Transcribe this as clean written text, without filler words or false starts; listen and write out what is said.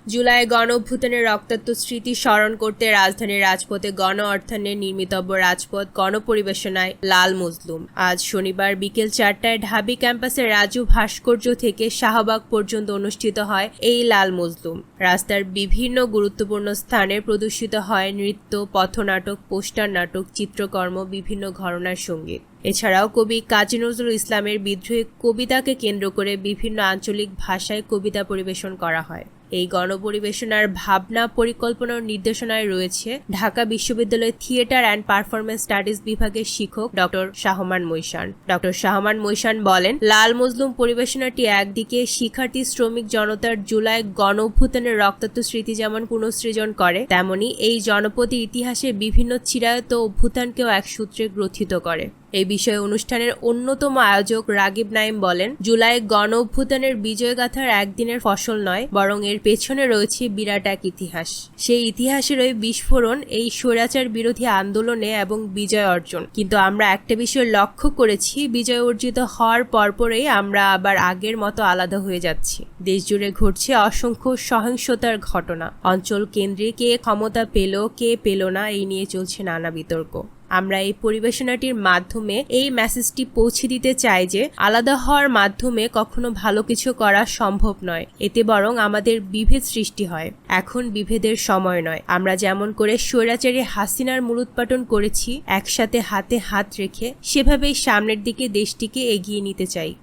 জুলাই গণঅভ্যুত্থানের রক্তাক্ত স্মৃতি স্মরণ করতে রাজধানীর রাজপথে গণ অর্থায়নে নির্মিতব্য রাজপথ গণপরিবেশনায় লাল মজলুম। আজ শনিবার বিকেল 4টায় ঢাবি ক্যাম্পাসের রাজু ভাস্কর্য থেকে শাহবাগ পর্যন্ত অনুষ্ঠিত হয় এই লাল মজলুম। রাস্তার বিভিন্ন গুরুত্বপূর্ণ স্থানে প্রদর্শিত হয় নৃত্য, পথনাটক, পোস্টার নাটক, চিত্রকর্ম, বিভিন্ন ঘরানার সঙ্গীত। এছাড়াও কবি কাজী নজরুল ইসলামের বিদ্রোহী কবিতাকে কেন্দ্র করে বিভিন্ন আঞ্চলিক ভাষায় কবিতা পরিবেশন করা হয়। এই গণপরিবেশনার ভাবনা, পরিকল্পনা ও নির্দেশনায় রয়েছে ঢাকা বিশ্ববিদ্যালয়ের থিয়েটার অ্যান্ড পারফরমেন্স স্টাডিজ বিভাগের শিক্ষক ডক্টর শাহমান মৈশান। ডক্টর শাহমান মৈশান বলেন, লাল মজলুম পরিবেশনাটি একদিকে শিক্ষার্থী, শ্রমিক জনতার জুলাই গণঅভ্যুত্থানের রক্তাক্ত স্মৃতি যেমন পুনঃসৃজন করে, তেমনি এই জনপদের ইতিহাসের বিভিন্ন চিরায়ত অভ্যুত্থানকেও এক সূত্রে গ্রথিত করে। এই বিষয়ে অনুষ্ঠানের অন্যতম আয়োজক রাগিব নাইম বলেন, জুলাই গণঅভ্যুত্থানের বিজয়গাথার একদিনের ফসল নয়, বরং এর পেছনে রয়েছে বিরাট এক ইতিহাস। সেই ইতিহাসেরই বিস্ফোরণ এই স্বৈরাচার বিরোধী আন্দোলনে এবং বিজয় অর্জন। কিন্তু আমরা একটা বিষয় লক্ষ্য করেছি, বিজয় অর্জিত হওয়ার পরপরই আমরা আবার আগের মতো আলাদা হয়ে যাচ্ছি। দেশ জুড়ে ঘটছে অসংখ্য সহিংসতার ঘটনা। অঞ্চল কেন্দ্রে কে ক্ষমতা পেল, কে পেল না, এই নিয়ে চলছে নানা বিতর্ক। আমরা এই পরিবেশনাটির মাধ্যমে এই মেসেজটি পৌঁছে দিতে চাই যে আলাদা হওয়ার মাধ্যমে কখনো ভালো কিছু করা সম্ভব নয়, এতে বরং আমাদের বিভেদ সৃষ্টি হয়। এখন বিভেদের সময় নয়। আমরা যেমন করে স্বৈরাচারী হাসিনার মূলোৎপাটন করেছি, একসাথে হাতে হাত রেখে, সেভাবেই সামনের দিকে দেশটিকে এগিয়ে নিতে চাই।